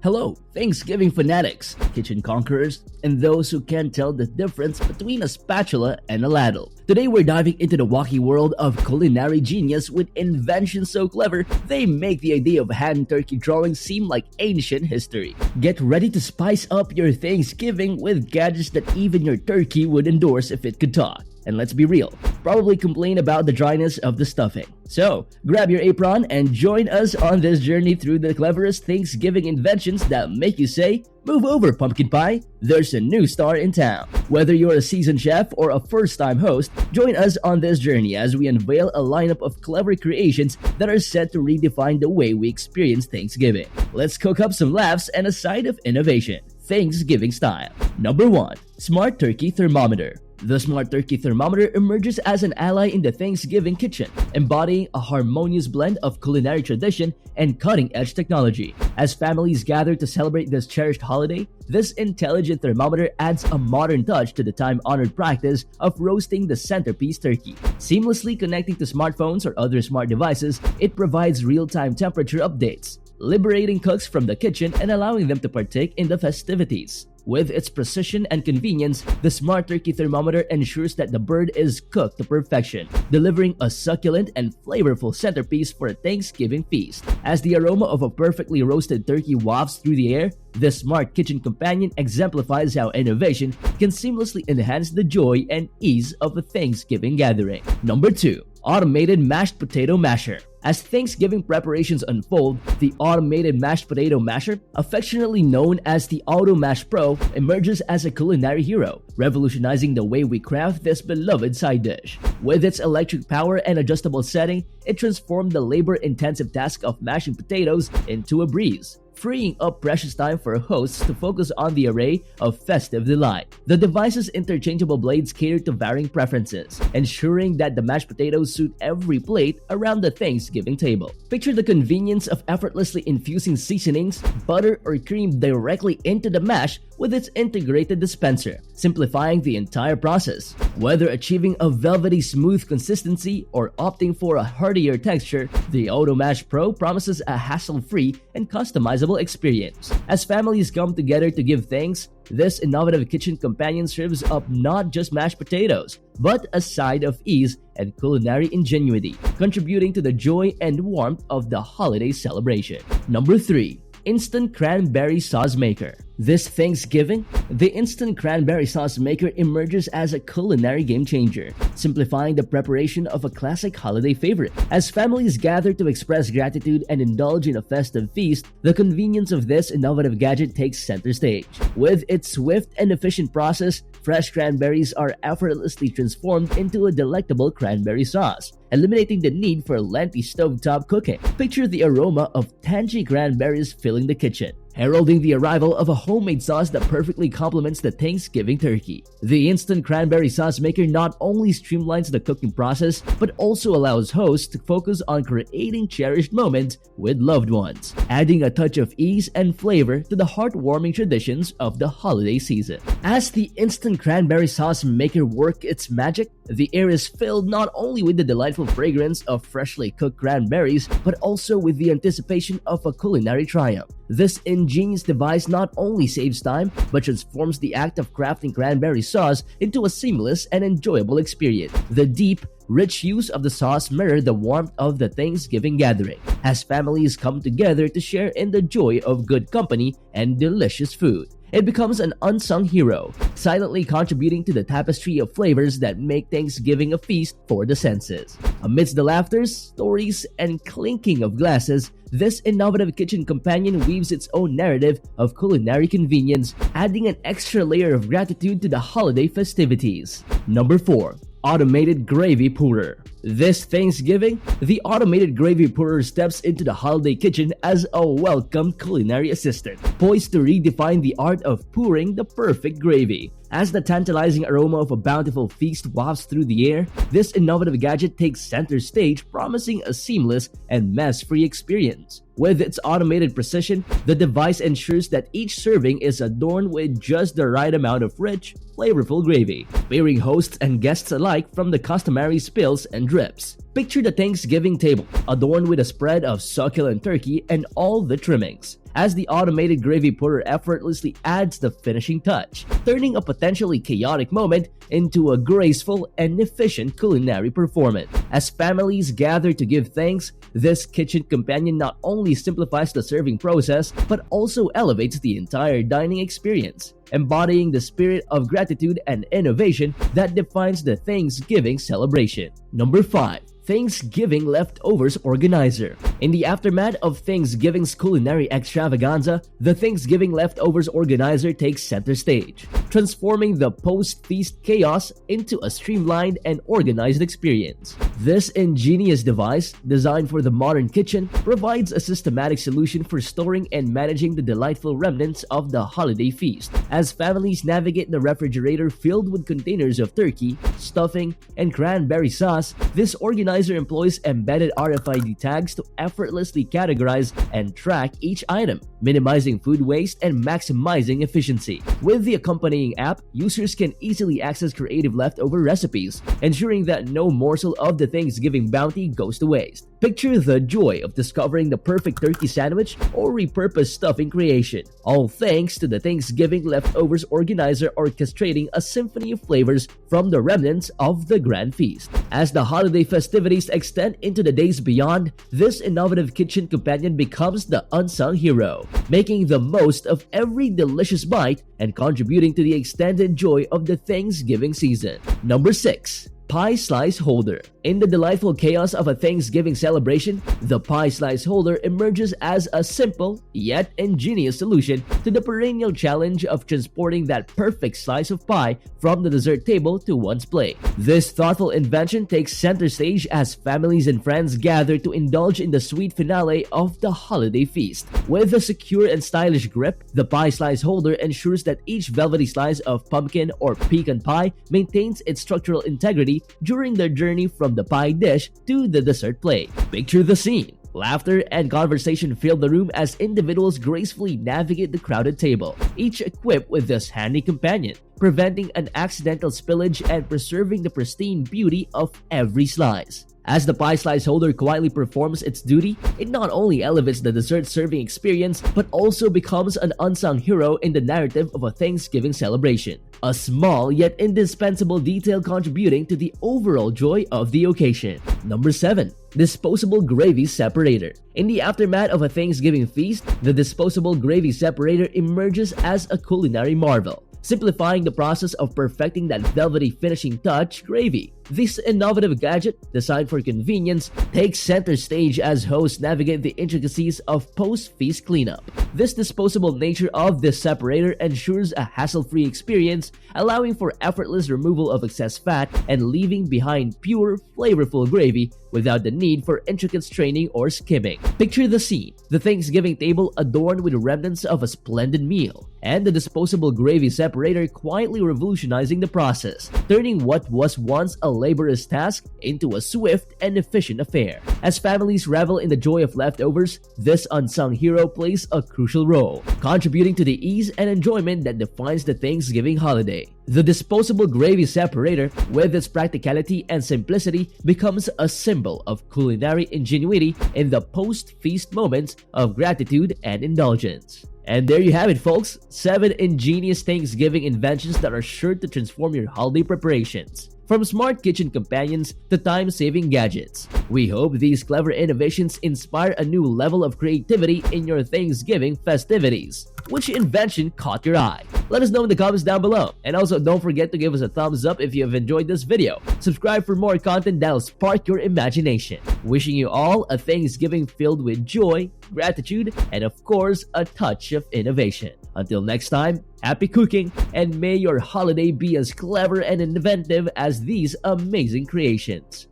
Hello, Thanksgiving fanatics, kitchen conquerors, and those who can't tell the difference between a spatula and a ladle. Today we're diving into the wacky world of culinary genius with inventions so clever they make the idea of hand turkey drawing seem like ancient history. Get ready to spice up your Thanksgiving with gadgets that even your turkey would endorse if it could talk. And let's be real, probably complain about the dryness of the stuffing. So, grab your apron and join us on this journey through the cleverest Thanksgiving inventions that make you say, "Move over, pumpkin pie, there's a new star in town." Whether you're a seasoned chef or a first-time host, join us on this journey as we unveil a lineup of clever creations that are set to redefine the way we experience Thanksgiving. Let's cook up some laughs and a side of innovation, Thanksgiving style. Number 1. Smart Turkey Thermometer. The Smart Turkey Thermometer emerges as an ally in the Thanksgiving kitchen, embodying a harmonious blend of culinary tradition and cutting-edge technology. As families gather to celebrate this cherished holiday, this intelligent thermometer adds a modern touch to the time-honored practice of roasting the centerpiece turkey. Seamlessly connecting to smartphones or other smart devices, it provides real-time temperature updates, liberating cooks from the kitchen and allowing them to partake in the festivities. With its precision and convenience, the Smart Turkey Thermometer ensures that the bird is cooked to perfection, delivering a succulent and flavorful centerpiece for a Thanksgiving feast. As the aroma of a perfectly roasted turkey wafts through the air, this smart kitchen companion exemplifies how innovation can seamlessly enhance the joy and ease of a Thanksgiving gathering. Number 2. Automated Mashed Potato Masher. As Thanksgiving preparations unfold, the automated mashed potato masher, affectionately known as the Auto Mash Pro, emerges as a culinary hero, revolutionizing the way we craft this beloved side dish. With its electric power and adjustable setting, it transformed the labor-intensive task of mashing potatoes into a breeze, freeing up precious time for hosts to focus on the array of festive delight. The device's interchangeable blades cater to varying preferences, ensuring that the mashed potatoes suit every plate around the Thanksgiving table. Picture the convenience of effortlessly infusing seasonings, butter, or cream directly into the mash with its integrated dispenser, simplifying the entire process. Whether achieving a velvety smooth consistency or opting for a heartier texture, the Auto Mash Pro promises a hassle-free and customizable experience. As families come together to give thanks, this innovative kitchen companion serves up not just mashed potatoes, but a side of ease and culinary ingenuity, contributing to the joy and warmth of the holiday celebration. Number 3. Instant Cranberry Sauce Maker. This Thanksgiving, the Instant Cranberry Sauce Maker emerges as a culinary game-changer, simplifying the preparation of a classic holiday favorite. As families gather to express gratitude and indulge in a festive feast, the convenience of this innovative gadget takes center stage. With its swift and efficient process, fresh cranberries are effortlessly transformed into a delectable cranberry sauce, eliminating the need for lengthy stovetop cooking. Picture the aroma of tangy cranberries filling the kitchen, heralding the arrival of a homemade sauce that perfectly complements the Thanksgiving turkey. The Instant Cranberry Sauce Maker not only streamlines the cooking process, but also allows hosts to focus on creating cherished moments with loved ones, adding a touch of ease and flavor to the heartwarming traditions of the holiday season. As the Instant Cranberry Sauce Maker works its magic, the air is filled not only with the delightful fragrance of freshly cooked cranberries, but also with the anticipation of a culinary triumph. This ingenious device not only saves time, but transforms the act of crafting cranberry sauce into a seamless and enjoyable experience. The deep, rich hues of the sauce mirror the warmth of the Thanksgiving gathering, as families come together to share in the joy of good company and delicious food. It becomes an unsung hero, silently contributing to the tapestry of flavors that make Thanksgiving a feast for the senses. Amidst the laughter, stories, and clinking of glasses, this innovative kitchen companion weaves its own narrative of culinary convenience, adding an extra layer of gratitude to the holiday festivities. Number 4. Automated Gravy Pourer. This Thanksgiving, the automated gravy pourer steps into the holiday kitchen as a welcome culinary assistant, poised to redefine the art of pouring the perfect gravy. As the tantalizing aroma of a bountiful feast wafts through the air, this innovative gadget takes center stage, promising a seamless and mess-free experience. With its automated precision, the device ensures that each serving is adorned with just the right amount of rich, flavorful gravy, sparing hosts and guests alike from the customary spills and drips. Picture the Thanksgiving table, adorned with a spread of succulent turkey and all the trimmings. as the automated gravy pourer effortlessly adds the finishing touch, turning a potentially chaotic moment into a graceful and efficient culinary performance. As families gather to give thanks, this kitchen companion not only simplifies the serving process but also elevates the entire dining experience, embodying the spirit of gratitude and innovation that defines the Thanksgiving celebration. Number 5. Thanksgiving Leftovers Organizer. In the aftermath of Thanksgiving's culinary extravaganza, the Thanksgiving Leftovers Organizer takes center stage, transforming the post-feast chaos into a streamlined and organized experience. This ingenious device, designed for the modern kitchen, provides a systematic solution for storing and managing the delightful remnants of the holiday feast. As families navigate the refrigerator filled with containers of turkey, stuffing, and cranberry sauce, this organizer employs embedded RFID tags to effortlessly categorize and track each item, minimizing food waste and maximizing efficiency. With the accompanying app, users can easily access creative leftover recipes, ensuring that no morsel of the Thanksgiving bounty goes to waste. Picture the joy of discovering the perfect turkey sandwich or repurposed stuffing creation, all thanks to the Thanksgiving Leftovers Organizer orchestrating a symphony of flavors from the remnants of the grand feast. As the holiday festivities extend into the days beyond, this innovative kitchen companion becomes the unsung hero, making the most of every delicious bite and contributing to the extended joy of the Thanksgiving season. Number 6. Pie Slice Holder. In the delightful chaos of a Thanksgiving celebration, the pie slice holder emerges as a simple yet ingenious solution to the perennial challenge of transporting that perfect slice of pie from the dessert table to one's plate. This thoughtful invention takes center stage as families and friends gather to indulge in the sweet finale of the holiday feast. With a secure and stylish grip, the pie slice holder ensures that each velvety slice of pumpkin or pecan pie maintains its structural integrity during their journey from the pie dish to the dessert plate. Picture the scene. Laughter and conversation fill the room as individuals gracefully navigate the crowded table, each equipped with this handy companion, preventing an accidental spillage and preserving the pristine beauty of every slice. As the pie slice holder quietly performs its duty, it not only elevates the dessert serving experience, but also becomes an unsung hero in the narrative of a Thanksgiving celebration. A small yet indispensable detail contributing to the overall joy of the occasion. Number 7. Disposable Gravy Separator. In the aftermath of a Thanksgiving feast, the Disposable Gravy Separator emerges as a culinary marvel, simplifying the process of perfecting that velvety finishing touch gravy. This innovative gadget, designed for convenience, takes center stage as hosts navigate the intricacies of post-feast cleanup. This disposable nature of this separator ensures a hassle-free experience, allowing for effortless removal of excess fat and leaving behind pure, flavorful gravy without the need for intricate straining or skimming. Picture the scene: the Thanksgiving table adorned with remnants of a splendid meal, and the disposable gravy separator quietly revolutionizing the process, turning what was once a laborious task into a swift and efficient affair. As families revel in the joy of leftovers, this unsung hero plays a crucial role, contributing to the ease and enjoyment that defines the Thanksgiving holiday. The disposable gravy separator, with its practicality and simplicity, becomes a symbol of culinary ingenuity in the post-feast moments of gratitude and indulgence. And there you have it, folks. 7 ingenious Thanksgiving inventions that are sure to transform your holiday preparations. From smart kitchen companions to time-saving gadgets, we hope these clever innovations inspire a new level of creativity in your Thanksgiving festivities. Which invention caught your eye? Let us know in the comments down below. And also, don't forget to give us a thumbs up if you have enjoyed this video. Subscribe for more content that'll spark your imagination. Wishing you all a Thanksgiving filled with joy, gratitude, and of course, a touch of innovation. Until next time, happy cooking, and may your holiday be as clever and inventive as these amazing creations.